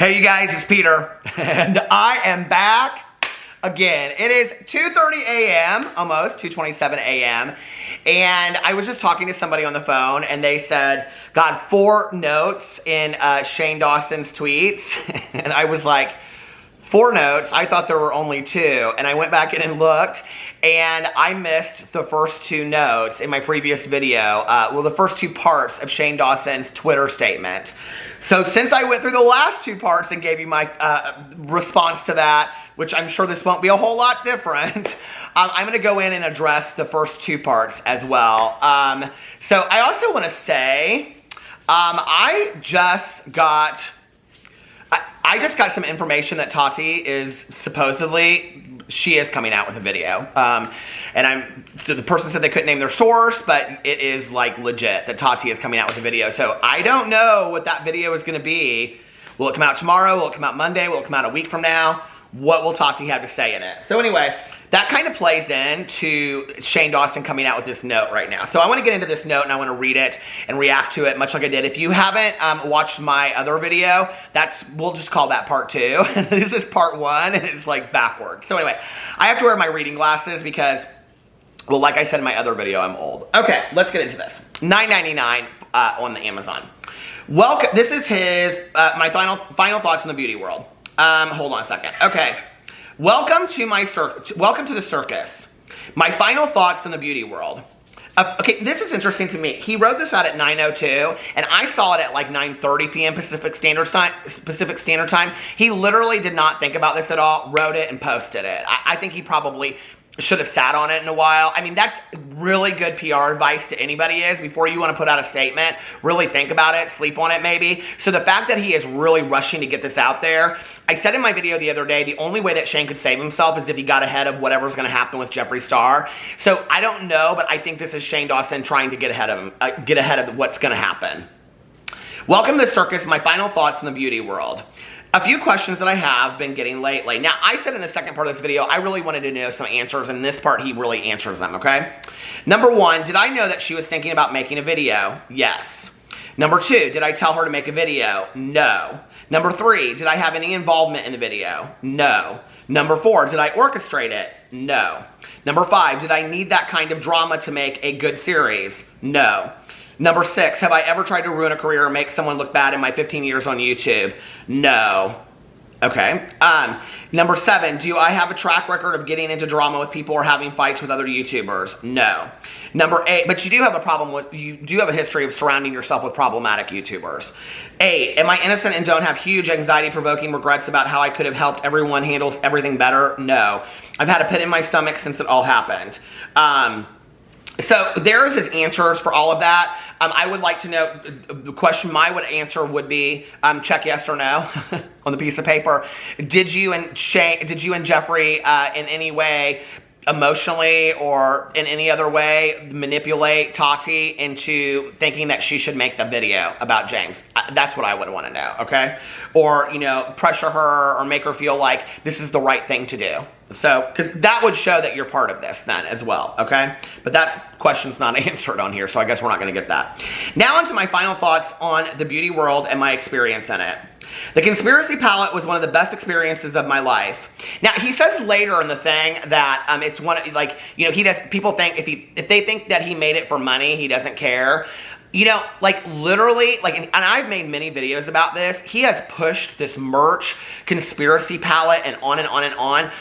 Hey you guys, it's Peter, and I am back again. It is 2:30 a.m., almost, 2:27 a.m., and I was just talking to somebody on the phone, and they said, got 4 notes in Shane Dawson's tweets, and I was like, 4 notes? I thought there were only 2, and I went back in and looked, and I missed the first 2 notes in my previous video, well, the first 2 parts of Shane Dawson's Twitter statement. So since I went through the last 2 parts and gave you my response to that, which I'm sure this won't be a whole lot different, I'm going to go in and address the first 2 parts as well. So I also want to say, I just got some information that Tati is supposedly, she is coming out with a video. So the person said they couldn't name their source, but it is like legit that Tati is coming out with a video. So I don't know what that video is going to be. Will it come out tomorrow? Will it come out Monday? Will it come out a week from now? What will Tati have to say in it? So anyway, that kind of plays into Shane Dawson coming out with this note right now. So I want to get into this note and I want to read it and react to it much like I did. If you haven't watched my other video, we'll just call that part 2. This is part 1 and it's like backwards. So anyway, I have to wear my reading glasses because, well, like I said in my other video, I'm old. Okay, let's get into this. $9.99 on the Amazon. Welcome. This is his my final thoughts on the beauty world. Hold on a second. Okay. Welcome to the circus. My final thoughts on the beauty world. Okay, this is interesting to me. He wrote this out at 9:02, and I saw it at like 9:30 p.m. Pacific Standard Time. He literally did not think about this at all, wrote it, and posted it. I think he probably should have sat on it in a while. I mean, that's really good PR advice to anybody is, before you want to put out a statement, really think about it, sleep on it maybe. So the fact that he is really rushing to get this out there, I said in my video the other day, the only way that Shane could save himself is if he got ahead of whatever's going to happen with Jeffree Star. So I don't know, but I think this is Shane Dawson trying to get ahead of what's going to happen. Welcome to the circus, my final thoughts in the beauty world. A few questions that I have been getting lately. Now, I said in the second part of this video, I really wanted to know some answers, and in this part, he really answers them, okay? Number 1, did I know that she was thinking about making a video? Yes. Number 2, did I tell her to make a video? No. Number 3, did I have any involvement in the video? No. Number 4, did I orchestrate it? No. Number 5, did I need that kind of drama to make a good series? No. Number 6, have I ever tried to ruin a career or make someone look bad in my 15 years on YouTube? No. Okay. Number 7, do I have a track record of getting into drama with people or having fights with other YouTubers? No. Number 8, but you do have a history of surrounding yourself with problematic YouTubers. 8, am I innocent and don't have huge anxiety-provoking regrets about how I could have helped everyone handle everything better? No. I've had a pit in my stomach since it all happened. So there's his answers for all of that. I would like to know, the question my answer would be, check yes or no on the piece of paper. Did you and Jeffree in any way, emotionally or in any other way, manipulate Tati into thinking that she should make the video about James? That's what I would want to know, okay? Or, pressure her or make her feel like this is the right thing to do. So, because that would show that you're part of this then as well, okay? But that question's not answered on here, so I guess we're not going to get that. Now onto my final thoughts on the beauty world and my experience in it. The conspiracy palette was one of the best experiences of my life. Now, he says later in the thing that it's one of, like, people think if they think that he made it for money, he doesn't care. Like literally, and I've made many videos about this, he has pushed this merch conspiracy palette and on and on and on.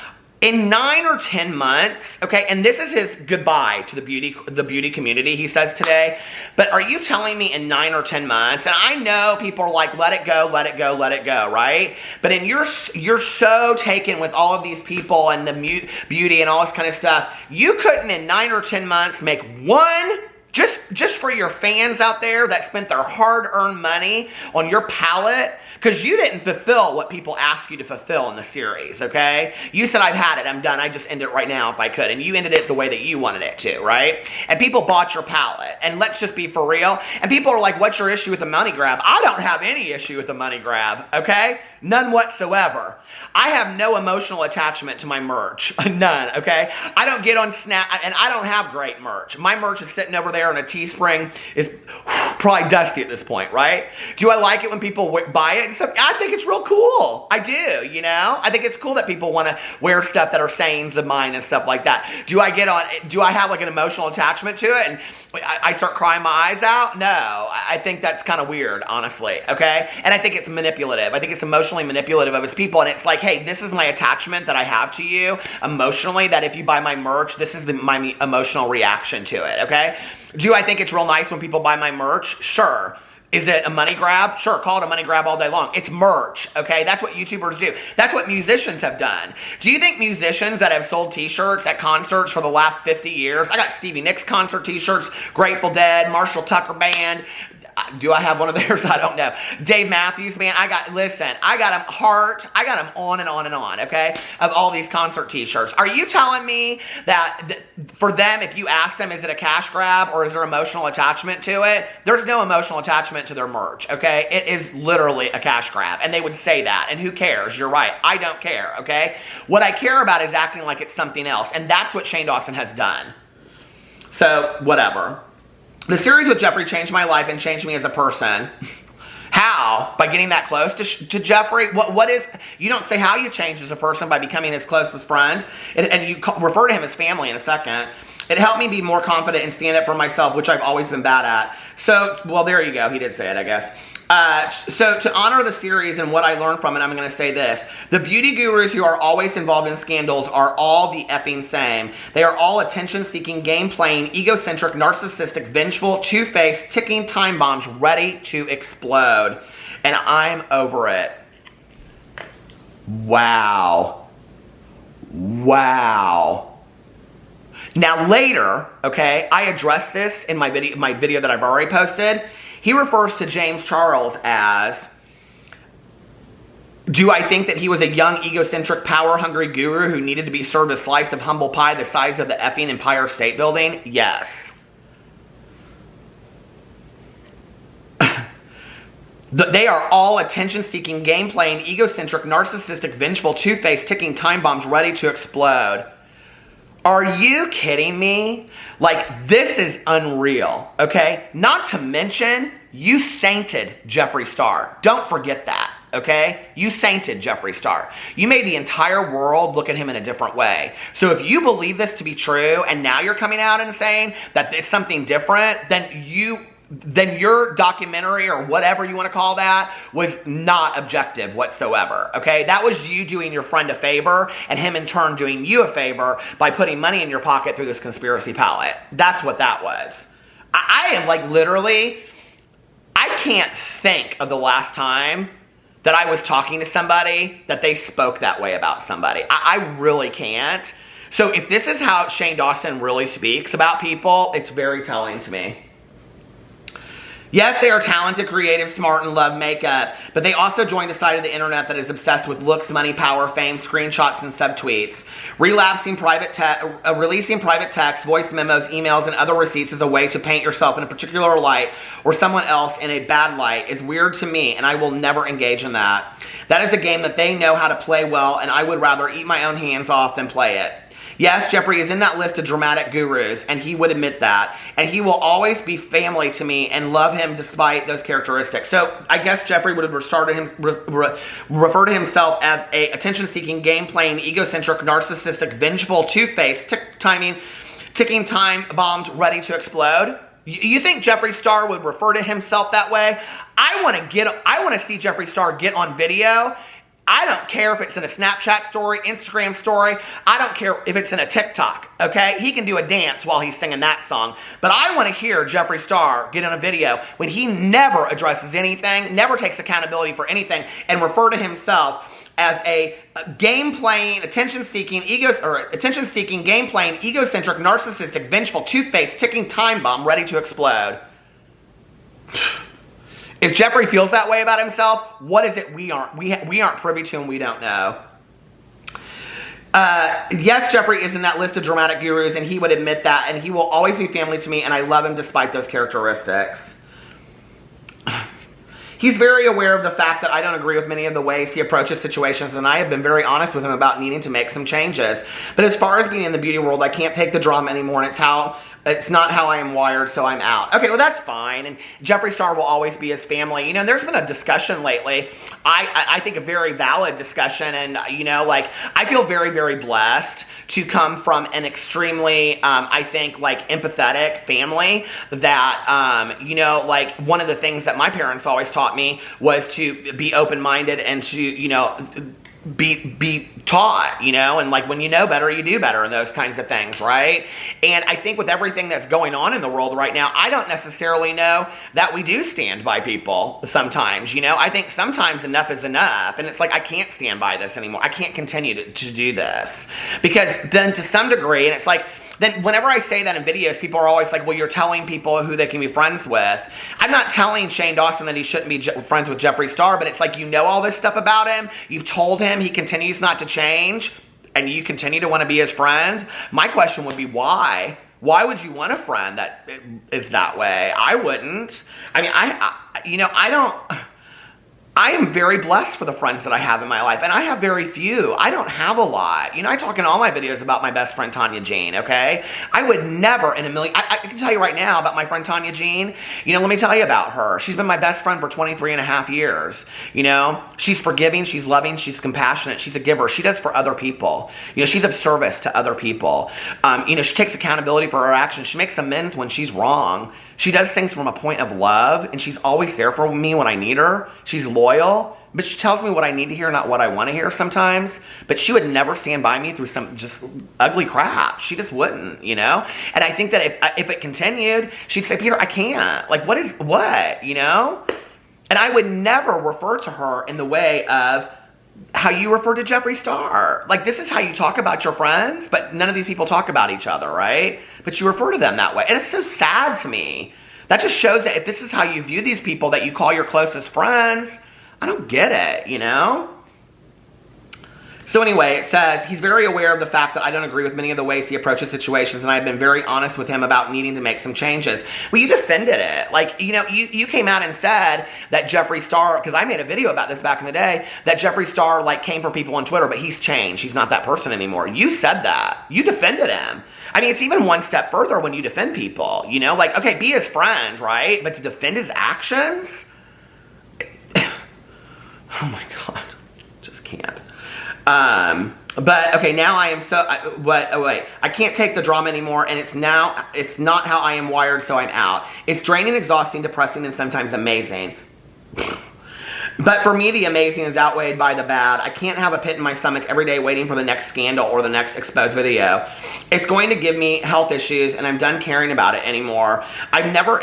In 9 or 10 months, okay, and this is his goodbye to the beauty community, he says today, but are you telling me in 9 or 10 months, and I know people are like, let it go, let it go, let it go, right? But you're so taken with all of these people and the beauty and all this kind of stuff, you couldn't in 9 or 10 months make one, just for your fans out there that spent their hard-earned money on your palette, because you didn't fulfill what people asked you to fulfill in the series, okay? You said, I've had it, I'm done, I just end it right now if I could. And you ended it the way that you wanted it to, right? And people bought your palette. And let's just be for real. And people are like, what's your issue with the money grab? I don't have any issue with the money grab, okay? None whatsoever. I have no emotional attachment to my merch. None, okay? I don't get on Snap, and I don't have great merch. My merch is sitting over there there, and a Teespring is probably dusty at this point, right? Do I like it when people buy it and stuff? I think it's real cool. I do, you know? I think it's cool that people want to wear stuff that are sayings of mine and stuff like that. Do I have like an emotional attachment to it and I start crying my eyes out? No. I think that's kind of weird, honestly, okay? And I think it's manipulative. I think it's emotionally manipulative of his people, and it's like, hey, this is my attachment that I have to you emotionally, that if you buy my merch, this is my emotional reaction to it, okay? Do I think it's real nice when people buy my merch? Sure. Is it a money grab? Sure, call it a money grab all day long. It's merch, okay? That's what YouTubers do. That's what musicians have done. Do you think musicians that have sold t-shirts at concerts for the last 50 years, I got Stevie Nicks concert t-shirts, Grateful Dead, Marshall Tucker Band, do I have one of theirs? I don't know. Dave Matthews Band, I got them Heart, I got them on and on and on, okay? Of all these concert t-shirts. Are you telling me that for them, if you ask them, is it a cash grab or is there emotional attachment to it? There's no emotional attachment to their merch, okay? It is literally a cash grab, and they would say that, and who cares? You're right. I don't care, okay? What I care about is acting like it's something else, and that's what Shane Dawson has done. So, whatever. The series with Jeffree changed my life and changed me as a person. How? By getting that close to Jeffree? What is... You don't say how you change as a person by becoming his closest friend. And you refer to him as family in a second. It helped me be more confident and stand up for myself, which I've always been bad at. So, well, there you go. He did say it, I guess. So to honor the series and what I learned from it, I'm going to say this. The beauty gurus who are always involved in scandals are all the effing same. They are all attention-seeking, game-playing, egocentric, narcissistic, vengeful, two-faced, ticking time bombs ready to explode. And I'm over it. Wow. Wow. Now later, okay, I addressed this in my video that I've already posted. He refers to James Charles as, do I think that he was a young, egocentric, power-hungry guru who needed to be served a slice of humble pie the size of the effing Empire State Building? Yes. They are all attention-seeking, game-playing, egocentric, narcissistic, vengeful, two-faced, ticking time bombs ready to explode. Are you kidding me? Like, this is unreal, okay? Not to mention, you sainted Jeffree Star. Don't forget that, okay? You sainted Jeffree Star. You made the entire world look at him in a different way. So if you believe this to be true, and now you're coming out and saying that it's something different, then your documentary or whatever you want to call that was not objective whatsoever, okay? That was you doing your friend a favor and him in turn doing you a favor by putting money in your pocket through this conspiracy palette. That's what that was. I am like literally, I can't think of the last time that I was talking to somebody that they spoke that way about somebody. I really can't. So if this is how Shane Dawson really speaks about people, it's very telling to me. Yes, they are talented, creative, smart, and love makeup, but they also joined a side of the internet that is obsessed with looks, money, power, fame, screenshots, and subtweets. Releasing private text, voice memos, emails, and other receipts as a way to paint yourself in a particular light or someone else in a bad light is weird to me, and I will never engage in that. That is a game that they know how to play well, and I would rather eat my own hands off than play it. Yes, Jeffree is in that list of dramatic gurus, and he would admit that. And he will always be family to me and love him despite those characteristics. So I guess Jeffree would have referred to himself as a attention-seeking, game-playing, egocentric, narcissistic, vengeful, two-faced, ticking time bombs ready to explode. You think Jeffree Star would refer to himself that way? I want to see Jeffree Star get on video. I don't care if it's in a Snapchat story, Instagram story. I don't care if it's in a TikTok, okay? He can do a dance while he's singing that song. But I want to hear Jeffree Star get on a video when he never addresses anything, never takes accountability for anything, and refer to himself as a game-playing, attention-seeking, game-playing, egocentric, narcissistic, vengeful, two-faced, ticking time bomb ready to explode. If Jeffree feels that way about himself, what is it we aren't privy to and we don't know? Yes, Jeffree is in that list of dramatic gurus, and he would admit that, and he will always be family to me, and I love him despite those characteristics. He's very aware of the fact that I don't agree with many of the ways he approaches situations, and I have been very honest with him about needing to make some changes. But as far as being in the beauty world, I can't take the drama anymore, and it's not how I am wired, so I'm out. Okay, well, that's fine. And Jeffree Star will always be his family. You know, there's been a discussion lately, I think a very valid discussion, and, you know, like, I feel very, very blessed to come from an extremely, I think, like, empathetic family that, you know, like, one of the things that my parents always taught me was to be open-minded and to, you know, be taught, you know, and like when you know better, you do better and those kinds of things, right? And I think with everything that's going on in the world right now, I don't necessarily know that we do stand by people sometimes, you know? I think sometimes enough is enough, and it's like, I can't stand by this anymore. I can't continue to do this. Because then to some degree, and it's like, then whenever I say that in videos, people are always like, well, you're telling people who they can be friends with. I'm not telling Shane Dawson that he shouldn't be friends with Jeffree Star, but it's like, you know all this stuff about him. You've told him he continues not to change, and you continue to want to be his friend. My question would be, why? Why would you want a friend that is that way? I wouldn't. I mean, I am very blessed for the friends that I have in my life, and I have very few. I don't have a lot. You know, I talk in all my videos about my best friend, Tanya Jean, okay? I would never in a million... I can tell you right now about my friend Tanya Jean. You know, let me tell you about her. She's been my best friend for 23 and a half years. You know, she's forgiving, she's loving, she's compassionate, she's a giver. She does for other people. You know, she's of service to other people. You know, she takes accountability for her actions. She makes amends when she's wrong. She does things from a point of love, and she's always there for me when I need her. She's loyal, but she tells me what I need to hear, not what I want to hear sometimes. But she would never stand by me through some just ugly crap. She just wouldn't, you know? And I think that if it continued, she'd say, Peter, I can't. Like, what, you know? And I would never refer to her in the way of how you refer to Jeffree Star. Like, this is how you talk about your friends, but none of these people talk about each other, right? But you refer to them that way. And it's so sad to me. That just shows that if this is how you view these people that you call your closest friends, I don't get it, you know? So anyway, it says, he's very aware of the fact that I don't agree with many of the ways he approaches situations, and I've been very honest with him about needing to make some changes. Well, you defended it. Like, you know, you came out and said that Jeffree Star, because I made a video about this back in the day, that Jeffree Star, like, came for people on Twitter, but he's changed. He's not that person anymore. You said that. You defended him. I mean, it's even one step further when you defend people, you know? Like, okay, be his friend, right? But to defend his actions? Oh my God. Just can't. But okay, now I am so, wait, I can't take the drama anymore, and it's not how I am wired, so I'm out. It's draining, exhausting, depressing, and sometimes amazing. But for me, the amazing is outweighed by the bad. I can't have a pit in my stomach every day waiting for the next scandal or the next exposed video. It's going to give me health issues, and I'm done caring about it anymore. I've never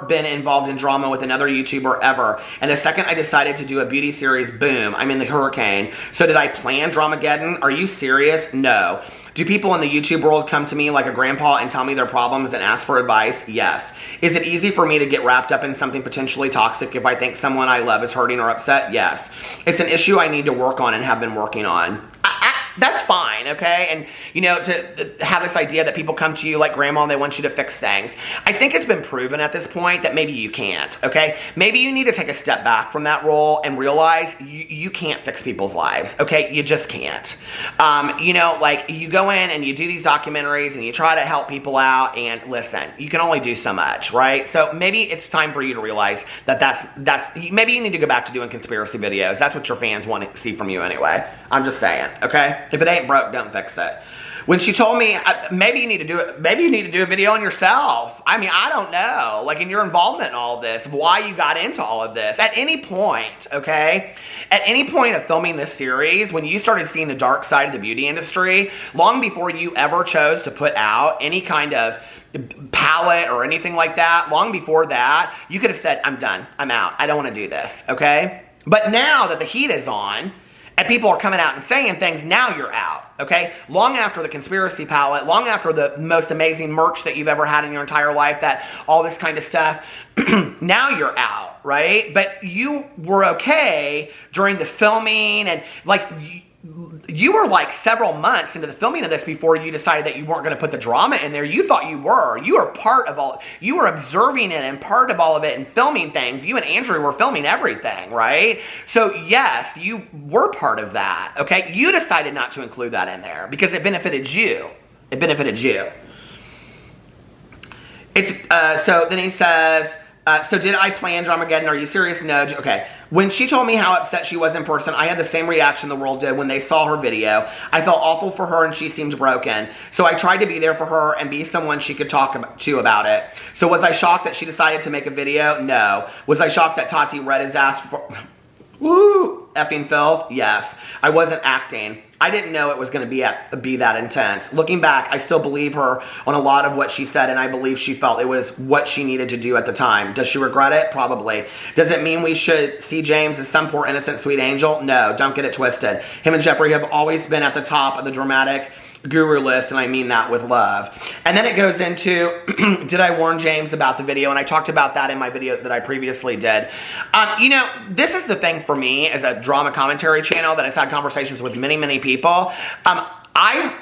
been involved in drama with another YouTuber ever. And the second I decided to do a beauty series, boom, I'm in the hurricane. So did I plan Dramageddon? Are you serious? No. Do people in the YouTube world come to me like a grandpa and tell me their problems and ask for advice? Yes. Is it easy for me to get wrapped up in something potentially toxic if I think someone I love is hurting or upset? Yes. It's an issue I need to work on and have been working on. That's fine, okay? And, you know, to have this idea that people come to you like grandma and they want you to fix things. I think it's been proven at this point that maybe you can't, okay? Maybe you need to take a step back from that role and realize you can't fix people's lives, okay? You just can't. You know, like, you go in and you do these documentaries and you try to help people out, and listen, you can only do so much, right? So maybe it's time for you to realize that maybe you need to go back to doing conspiracy videos. That's what your fans want to see from you anyway. I'm just saying, okay? If it ain't broke, don't fix it. When she told me, maybe you need to do it, maybe you need to do a video on yourself. I mean, I don't know, like, in your involvement in all of this, why you got into all of this. At any point, okay, at any point of filming this series, when you started seeing the dark side of the beauty industry, long before you ever chose to put out any kind of palette or anything like that, long before that, you could have said, I'm done, I'm out, I don't want to do this, okay? But now that the heat is on, and people are coming out and saying things, now you're out, okay? Long after the conspiracy palette, long after the most amazing merch that you've ever had in your entire life, that all this kind of stuff, now you're out, right? But you were okay during the filming, and like, you were like several months into the filming of this before you decided that you weren't going to put the drama in there. You thought you were. You were part of all. You were observing it and part of all of it and filming things. You and Andrew were filming everything, right? So yes, you were part of that, okay? You decided not to include that in there because it benefited you. It benefited you. So then he says, so did I plan Dramageddon? Are you serious? No. Okay. When she told me how upset she was in person, I had the same reaction the world did when they saw her video. I felt awful for her and she seemed broken. So I tried to be there for her and be someone she could talk to about it. So was I shocked that she decided to make a video? No. Was I shocked that Tati read his ass for... Woo! Effing filth? Yes. I wasn't acting. I didn't know it was going to be that intense. Looking back, I still believe her on a lot of what she said, and I believe she felt it was what she needed to do at the time. Does she regret it? Probably. Does it mean we should see James as some poor innocent sweet angel? No, don't get it twisted. Him and Jeffree have always been at the top of the dramatic guru list, and I mean that with love. And then it goes into, did I warn James about the video? And I talked about that in my video that I previously did. You know, this is the thing for me as a drama commentary channel that has had conversations with many, many people. I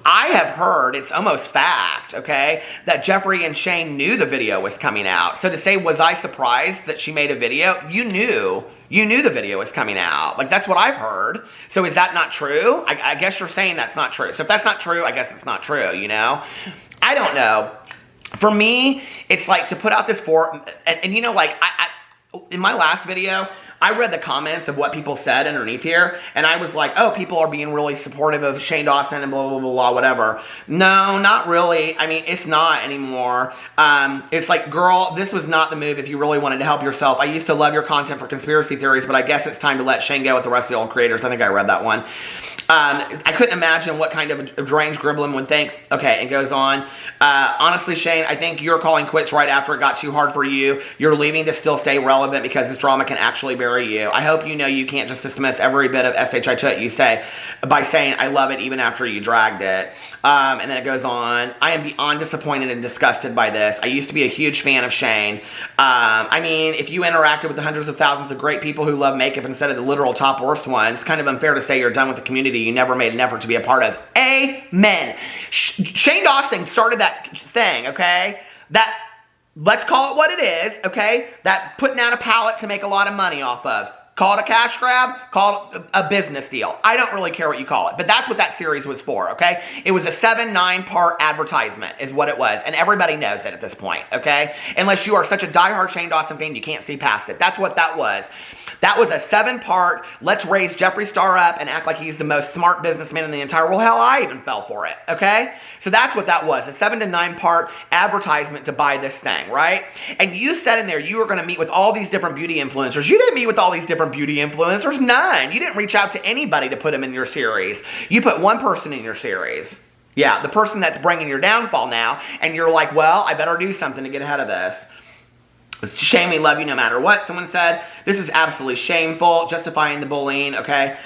have heard, it's almost fact, okay, that Jeffree and Shane knew the video was coming out. So to say, was I surprised that she made a video? You knew the video was coming out. Like, that's what I've heard. So is that not true? I guess you're saying that's not true. So if that's not true, I guess it's not true, you know? I don't know. For me, it's like to put out this and you know, like, in my last video, I read the comments of what people said underneath here, and I was like, oh, people are being really supportive of Shane Dawson and blah, blah, blah, blah, whatever. No, not really. I mean, it's not anymore. It's like, girl, this was not the move if you really wanted to help yourself. I used to love your content for conspiracy theories, but I guess it's time to let Shane go with the rest of the old creators. I think I read that one. I couldn't imagine what kind of a deranged gremlin would think. Okay, it goes on. Honestly, Shane, I think you're calling quits right after it got too hard for you. You're leaving to still stay relevant because this drama can actually bury you. I hope you know you can't just dismiss every bit of SHI you say by saying, I love it even after you dragged it. And then it goes on. I am beyond disappointed and disgusted by this. I used to be a huge fan of Shane. I mean, if you interacted with the hundreds of thousands of great people who love makeup instead of the literal top worst ones, it's kind of unfair to say you're done with the community you never made an effort to be a part of. Amen. Shane Dawson started that thing, okay? That, let's call it what it is, okay? That putting out a palette to make a lot of money off of. Call it a cash grab, call it a business deal. I don't really care what you call it, but that's what that series was for, okay? It was a 7-9 part advertisement is what it was, and everybody knows it at this point, okay? Unless you are such a diehard Shane Dawson fan, you can't see past it. That's what that was. That was a 7-part, let's raise Jeffree Star up and act like he's the most smart businessman in the entire world. Hell, I even fell for it, okay? So that's what that was, a 7 to 9 part advertisement to buy this thing, right? And you said in there you were going to meet with all these different beauty influencers. You didn't meet with all these different beauty influencers, none. You didn't reach out to anybody to put them in your series. You put one person in your series. Yeah, the person that's bringing your downfall now, and you're like, well, I better do something to get ahead of this. It's a shame, we love you no matter what. Someone said, this is absolutely shameful, justifying the bullying, okay?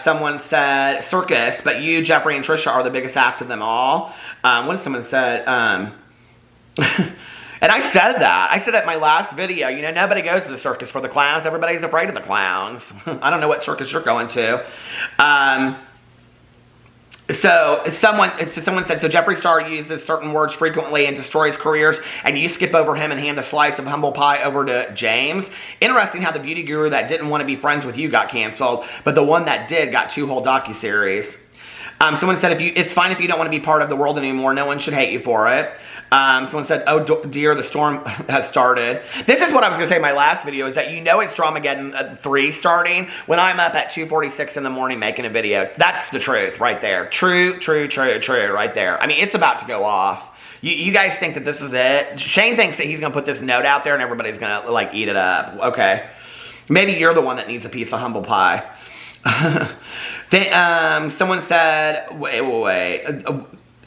Someone said, circus, but you, Jeffree, and Trisha are the biggest act of them all. What did someone said? And I said that. I said that in my last video. You know, nobody goes to the circus for the clowns. Everybody's afraid of the clowns. I don't know what circus you're going to. So someone said, so Jeffree Star uses certain words frequently and destroys careers, and you skip over him and hand a slice of humble pie over to James. Interesting how the beauty guru that didn't want to be friends with you got canceled, but the one that did got 2 whole docuseries. Someone said, it's fine if you don't want to be part of the world anymore. No one should hate you for it. Someone said, oh dear, the storm has started. This is what I was going to say in my last video, is that you know it's Dramageddon 3 starting when I'm up at 2:46 in the morning making a video. That's the truth right there. True right there. I mean, it's about to go off. You guys think that this is it? Shane thinks that he's going to put this note out there and everybody's going to, like, eat it up. Okay. Maybe you're the one that needs a piece of humble pie. Someone said, wait.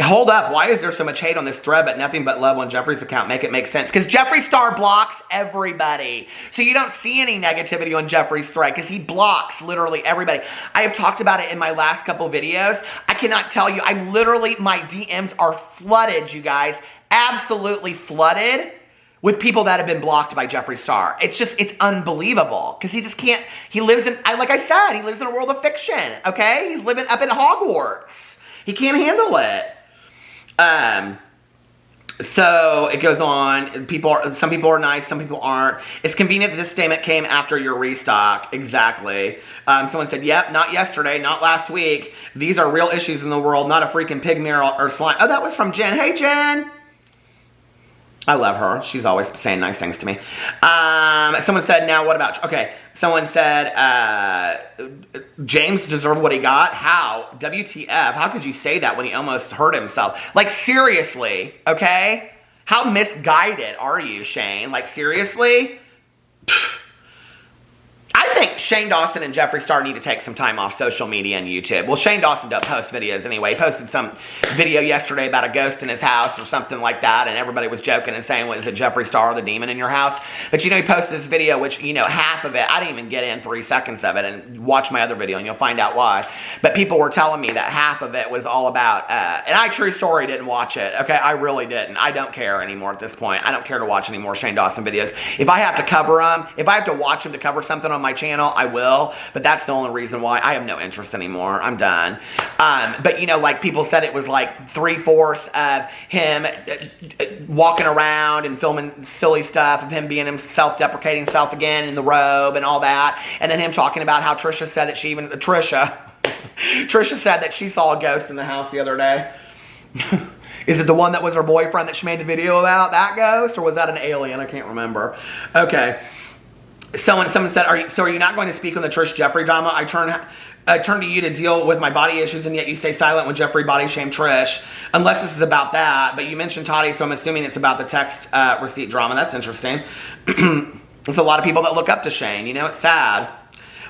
Hold up, why is there so much hate on this thread but nothing but love on Jeffree's account? Make it make sense. Because Jeffree Star blocks everybody. So you don't see any negativity on Jeffree's thread because he blocks literally everybody. I have talked about it in my last couple videos. I cannot tell you, my DMs are flooded, you guys. Absolutely flooded with people that have been blocked by Jeffree Star. It's unbelievable. Because he just can't, he lives in, like I said, he lives in a world of fiction, okay? He's living up in Hogwarts. He can't handle it. So it goes on. Some people are nice, some people aren't. It's convenient that this statement came after your restock. Exactly. Someone said, yep, not yesterday, not last week. These are real issues in the world, not a freaking pig mirror or slime. Oh, that was from Jen. Hey, Jen. I love her. She's always saying nice things to me. Someone said, now what about... Okay. Someone said, James deserved what he got. How? WTF. How could you say that when he almost hurt himself? Like, seriously, okay? How misguided are you, Shane? Like, seriously? I think Shane Dawson and Jeffree Star need to take some time off social media and YouTube. Well, Shane Dawson doesn't post videos anyway. He posted some video yesterday about a ghost in his house or something like that, and everybody was joking and saying, what is it, Jeffree Star, the demon in your house? But you know, he posted this video, which, you know, half of it, I didn't even get in 3 seconds of it, and watch my other video and you'll find out why. But people were telling me that half of it was all about, and I, true story, didn't watch it, okay? I really didn't. I don't care anymore at this point. I don't care to watch any more Shane Dawson videos. If I have to cover them, if I have to watch them to cover something on my channel, I will, but that's the only reason why. I have no interest anymore. I'm done. But you know, like people said, it was like 3/4 of him walking around and filming silly stuff of him being himself, deprecating himself again in the robe and all that, and then him talking about how Trisha said that Trisha said that she saw a ghost in the house the other day. Is it the one that was her boyfriend that she made the video about, that ghost, or was that an alien? I can't remember. Okay. Someone said, are you not going to speak on the Trish Jeffree drama? I turn to you to deal with my body issues, and yet you stay silent when Jeffree body shamed Trish. Unless this is about that, but you mentioned Tati, so I'm assuming it's about the text receipt drama. That's interesting. There's a lot of people that look up to Shane. You know, it's sad.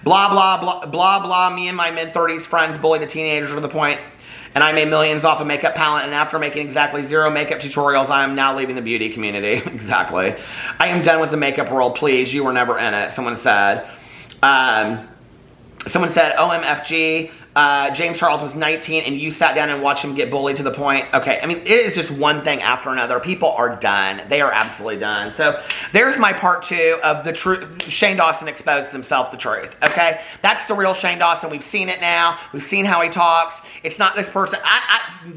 Blah, blah, blah, blah, blah. Me and my mid-30s friends bullied a teenager to the point, and I made millions off a makeup palette, and after making exactly 0 makeup tutorials, I am now leaving the beauty community. Exactly. I am done with the makeup world, please. You were never in it, someone said. Someone said, OMFG, James Charles was 19 and you sat down and watched him get bullied to the point. Okay, I mean, it is just one thing after another. People are done. They are absolutely done. So there's my part 2 of the truth. Shane Dawson exposed himself the truth, okay? That's the real Shane Dawson. We've seen it now. We've seen how he talks. It's not this person.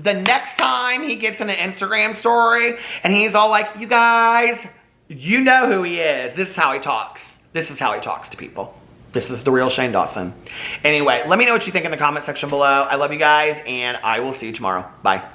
The next time he gets in an Instagram story and he's all like, you guys, you know who he is. This is how he talks. This is how he talks to people. This is the real Shane Dawson. Anyway, let me know what you think in the comment section below. I love you guys, and I will see you tomorrow. Bye.